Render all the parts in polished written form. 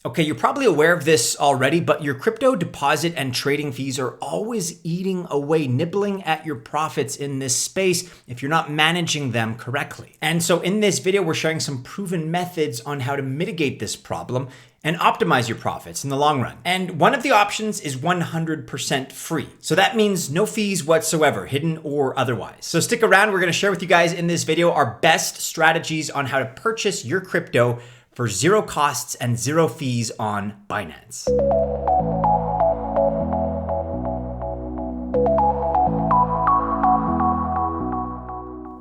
Okay, you're probably aware of this already, but your crypto deposit and trading fees are always eating away, nibbling at your profits in this space if you're not managing them correctly. And so in this video, we're sharing some proven methods on how to mitigate this problem and optimize your profits in the long run. And one of the options is 100% free. So that means no fees whatsoever, hidden or otherwise. So stick around, we're gonna share with you guys in this video our best strategies on how to purchase your crypto for zero costs and zero fees on Binance.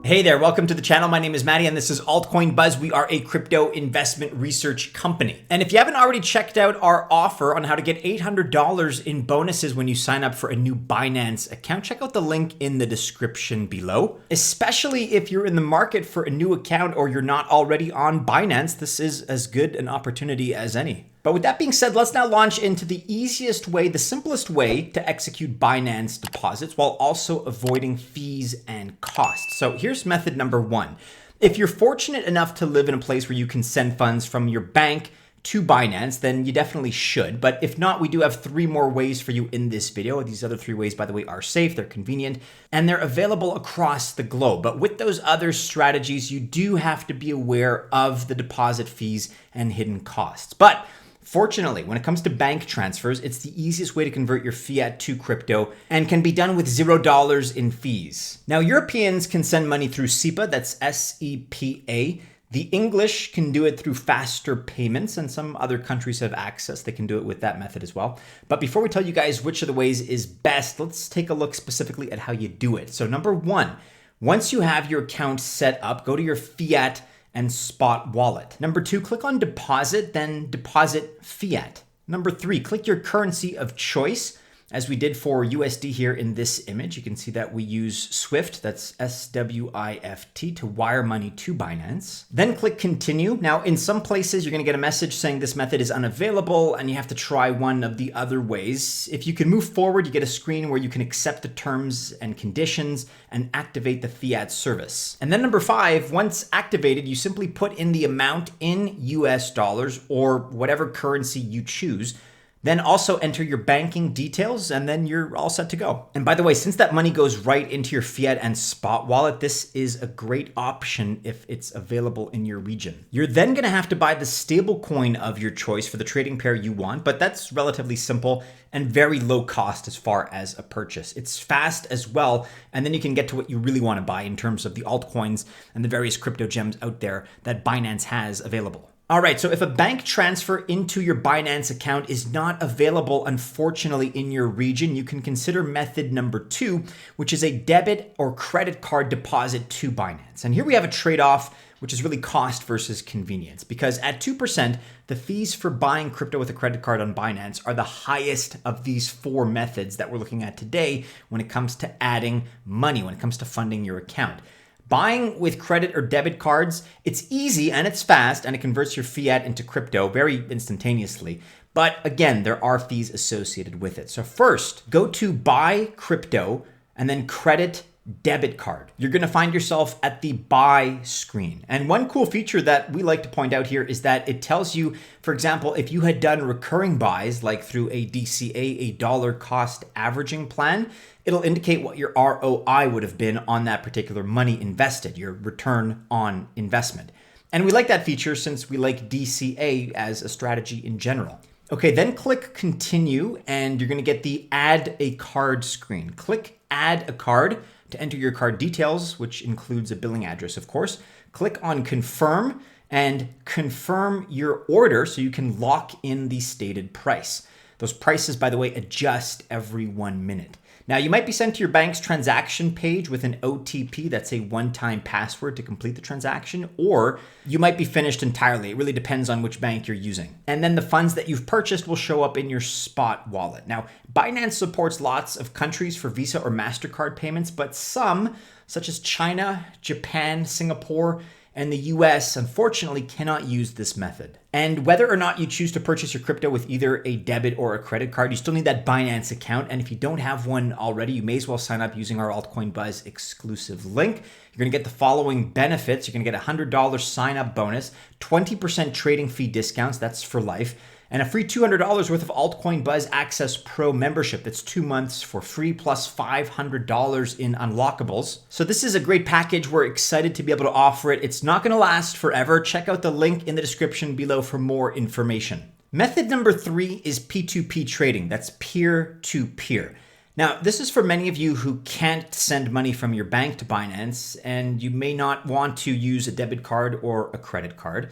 Hey there, welcome to the channel. My name is Maddie and this is Altcoin Buzz. We are a crypto investment research company. And if you haven't already checked out our offer on how to get $800 in bonuses when you sign up for a new Binance account, check out the link in the description below. Especially if you're in the market for a new account or you're not already on Binance, this is as good an opportunity as any. But with that being said, let's now launch into the easiest way, the simplest way to execute Binance deposits while also avoiding fees and costs. So here's method number one. If you're fortunate enough to live in a place where you can send funds from your bank to Binance, then you definitely should. But if not, we do have three more ways for you in this video. These other three ways, by the way, are safe, they're convenient, and they're available across the globe. But with those other strategies, you do have to be aware of the deposit fees and hidden costs. But fortunately, when it comes to bank transfers, it's the easiest way to convert your fiat to crypto and can be done with $0 in fees. Now, Europeans can send money through SEPA, that's S-E-P-A. The English can do it through faster payments, and some other countries have access. They can do it with that method as well. But before we tell you guys which of the ways is best, let's take a look specifically at how you do it. So number one, once you have your account set up, go to your fiat and spot wallet. Number two, click on deposit, then deposit fiat. Number three, click your currency of choice. As we did for USD here in this image, you can see that we use Swift, that's S-W-I-F-T, to wire money to Binance. Then click continue. Now, in some places, you're gonna get a message saying this method is unavailable and you have to try one of the other ways. If you can move forward, you get a screen where you can accept the terms and conditions and activate the fiat service. And then number five, once activated, you simply put in the amount in US dollars or whatever currency you choose. Then also enter your banking details and then you're all set to go. And by the way, since that money goes right into your fiat and spot wallet, this is a great option if it's available in your region. You're then gonna have to buy the stable coin of your choice for the trading pair you want, but that's relatively simple and very low cost as far as a purchase. It's fast as well, and then you can get to what you really wanna buy in terms of the altcoins and the various crypto gems out there that Binance has available. All right, so if a bank transfer into your Binance account is not available, unfortunately, in your region, you can consider method number two, which is a debit or credit card deposit to Binance. And here we have a trade-off, which is really cost versus convenience, because at 2%, the fees for buying crypto with a credit card on Binance are the highest of these four methods that we're looking at today when it comes to adding money, when it comes to funding your account. Buying with credit or debit cards, it's easy and it's fast and it converts your fiat into crypto very instantaneously. But again, there are fees associated with it. So first, go to buy crypto and then credit debit card. You're gonna find yourself at the buy screen. And one cool feature that we like to point out here is that it tells you, for example, if you had done recurring buys, like through a DCA, a dollar cost averaging plan, it'll indicate what your ROI would have been on that particular money invested, your return on investment. And we like that feature since we like DCA as a strategy in general. Okay, then click continue and you're gonna get the add a card screen. Click add a card to enter your card details, which includes a billing address, of course. Click on confirm and confirm your order so you can lock in the stated price. Those prices, by the way, adjust every 1 minute. Now, you might be sent to your bank's transaction page with an OTP, that's a one-time password to complete the transaction, or you might be finished entirely. It really depends on which bank you're using. And then the funds that you've purchased will show up in your spot wallet. Now, Binance supports lots of countries for Visa or MasterCard payments, but some, such as China, Japan, Singapore, and the US, unfortunately, cannot use this method. And whether or not you choose to purchase your crypto with either a debit or a credit card, you still need that Binance account. And if you don't have one already, you may as well sign up using our Altcoin Buzz exclusive link. You're gonna get the following benefits. You're gonna get a $100 sign up bonus, 20% trading fee discounts, that's for life, and a free $200 worth of Altcoin Buzz Access Pro membership. That's 2 months for free plus $500 in unlockables. So this is a great package. We're excited to be able to offer it. It's not going to last forever. Check out the link in the description below for more information. Method number 3 is P2P trading. That's peer-to-peer. Now, this is for many of you who can't send money from your bank to Binance, and you may not want to use a debit card or a credit card.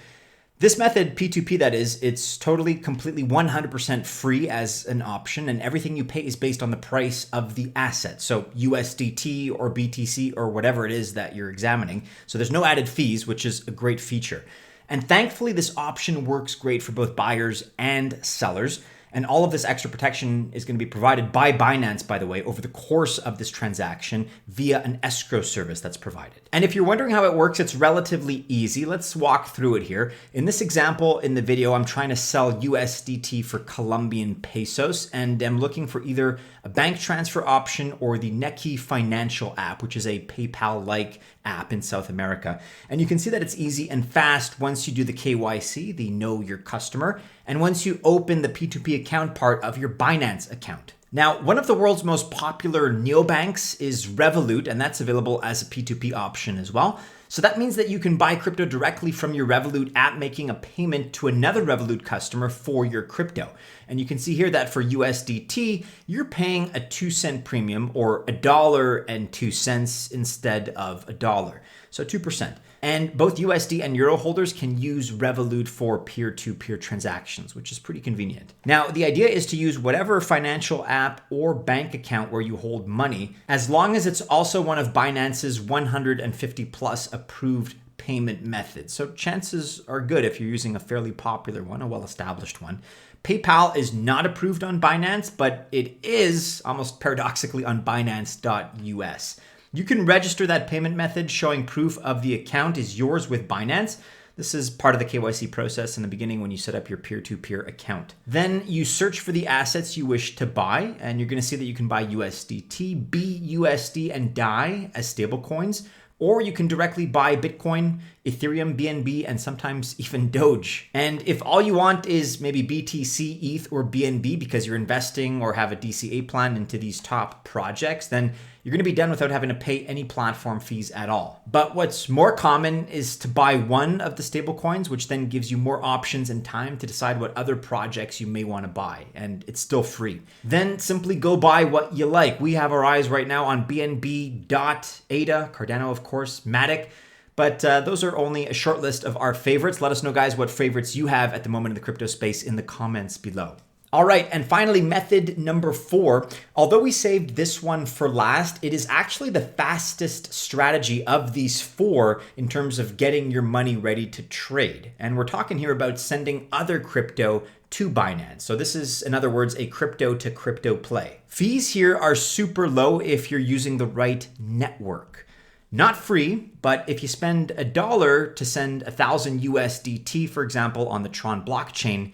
This method, P2P that is, it's totally, completely 100% free as an option, and everything you pay is based on the price of the asset. So USDT or BTC or whatever it is that you're examining. So there's no added fees, which is a great feature. And thankfully, this option works great for both buyers and sellers. And all of this extra protection is going to be provided by Binance, by the way, over the course of this transaction via an escrow service that's provided. And if you're wondering how it works, it's relatively easy. Let's walk through it here. In this example in the video, I'm trying to sell USDT for Colombian pesos, and I'm looking for either a bank transfer option or the Neki Financial app, which is a PayPal-like app in South America. And you can see that it's easy and fast once you do the KYC, the Know Your Customer, and once you open the P2P account part of your Binance account. Now, one of the world's most popular neobanks is Revolut, and that's available as a P2P option as well. So that means that you can buy crypto directly from your Revolut app, making a payment to another Revolut customer for your crypto. And you can see here that for USDT, you're paying a 2-cent premium, or $1.02 instead of $1. So 2%. And both USD and Euro holders can use Revolut for peer-to-peer transactions, which is pretty convenient. Now, the idea is to use whatever financial app or bank account where you hold money, as long as it's also one of Binance's 150 plus approved payment methods. So chances are good if you're using a fairly popular one, a well-established one. PayPal is not approved on Binance, but it is almost paradoxically on Binance.us. You can register that payment method showing proof of the account is yours with Binance. This is part of the KYC process in the beginning when you set up your peer-to-peer account. Then you search for the assets you wish to buy, and you're going to see that you can buy USDT, BUSD, and DAI as stablecoins, or you can directly buy Bitcoin, Ethereum, BNB, and sometimes even Doge. And if all you want is maybe BTC, ETH, or BNB because you're investing or have a DCA plan into these top projects, then you're going to be done without having to pay any platform fees at all. But what's more common is to buy one of the stablecoins, which then gives you more options and time to decide what other projects you may want to buy, and it's still free. Then simply go buy what you like. We have our eyes right now on BNB, DOT, ADA, Cardano, of course, Matic. But those are only a short list of our favorites. Let us know, guys, what favorites you have at the moment in the crypto space in the comments below. All right, and finally, method number 4. Although we saved this one for last, it is actually the fastest strategy of these 4 in terms of getting your money ready to trade. And we're talking here about sending other crypto to Binance. So this is, in other words, a crypto to crypto play. Fees here are super low if you're using the right network. Not free, but if you spend $1 to send 1,000 USDT, for example, on the Tron blockchain,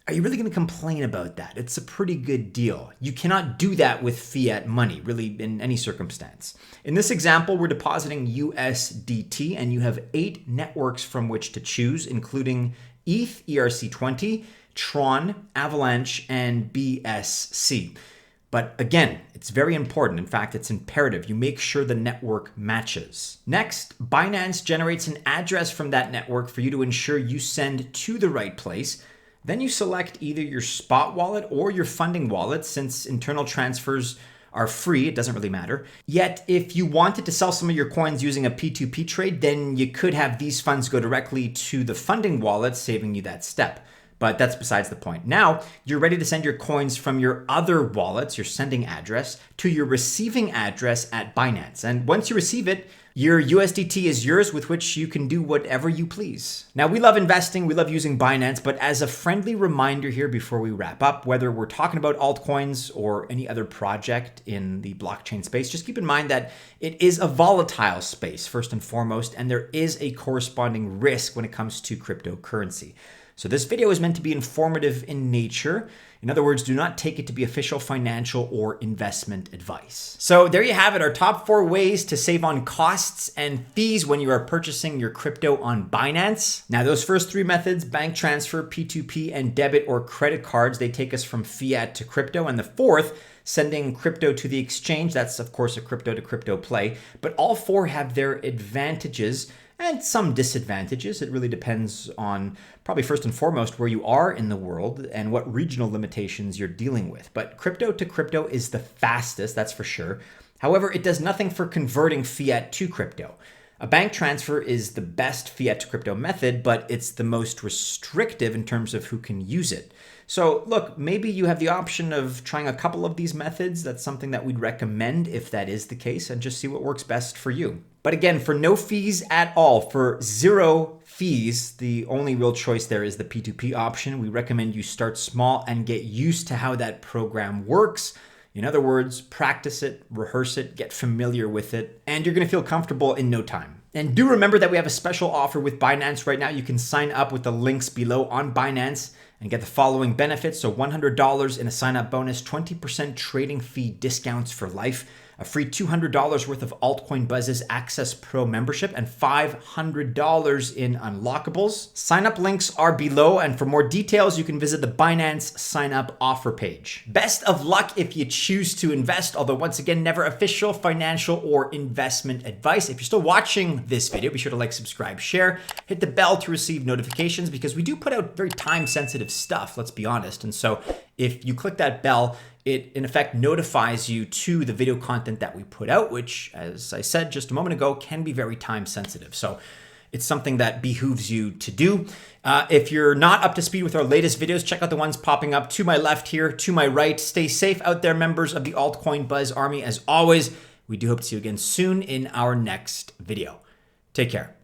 are you really going to complain about that? It's a pretty good deal. You cannot do that with fiat money, really, in any circumstance. In this example, we're depositing USDT, and you have 8 networks from which to choose, including ETH, ERC20, Tron, Avalanche, and BSC. But again, it's very important. In fact, it's imperative. You make sure the network matches. Next, Binance generates an address from that network for you to ensure you send to the right place. Then you select either your spot wallet or your funding wallet, since internal transfers are free, it doesn't really matter. Yet, if you wanted to sell some of your coins using a P2P trade, then you could have these funds go directly to the funding wallet, saving you that step. But that's besides the point. Now, you're ready to send your coins from your other wallets, your sending address, to your receiving address at Binance. And once you receive it, your USDT is yours, with which you can do whatever you please. Now, we love investing, we love using Binance, but as a friendly reminder here before we wrap up, whether we're talking about altcoins or any other project in the blockchain space, just keep in mind that it is a volatile space, first and foremost, and there is a corresponding risk when it comes to cryptocurrency. So this video is meant to be informative in nature. In other words, do not take it to be official financial or investment advice. So there you have it, our top 4 ways to save on costs and fees when you are purchasing your crypto on Binance. Now, those first 3 methods, bank transfer, P2P, and debit or credit cards, they take us from fiat to crypto. And the 4th, sending crypto to the exchange, that's of course a crypto to crypto play. But all 4 have their advantages and some disadvantages. It really depends on, probably first and foremost, where you are in the world and what regional limitations you're dealing with. But crypto to crypto is the fastest, that's for sure. However, it does nothing for converting fiat to crypto. A bank transfer is the best fiat to crypto method, but it's the most restrictive in terms of who can use it. So look, maybe you have the option of trying a couple of these methods. That's something that we'd recommend if that is the case, and just see what works best for you. But again, for no fees at all, for 0 fees, the only real choice there is the P2P option. We recommend you start small and get used to how that program works. In other words, practice it, rehearse it, get familiar with it, and you're going to feel comfortable in no time. And do remember that we have a special offer with Binance right now. You can sign up with the links below on Binance and get the following benefits. So $100 in a sign-up bonus, 20% trading fee discounts for life, a free $200 worth of Altcoin Buzz's Access Pro membership, and $500 in Unlockables. Sign-up links are below, and for more details, you can visit the Binance sign-up offer page. Best of luck if you choose to invest, although once again, never official financial or investment advice. If you're still watching this video, be sure to like, subscribe, share, hit the bell to receive notifications, because we do put out very time-sensitive stuff, let's be honest. And so if you click that bell, it in effect notifies you to the video content that we put out, which, as I said just a moment ago, can be very time sensitive. So it's something that behooves you to do. If you're not up to speed with our latest videos, check out the ones popping up to my left here, to my right. Stay safe out there, members of the Altcoin Buzz Army. As always, we do hope to see you again soon in our next video. Take care.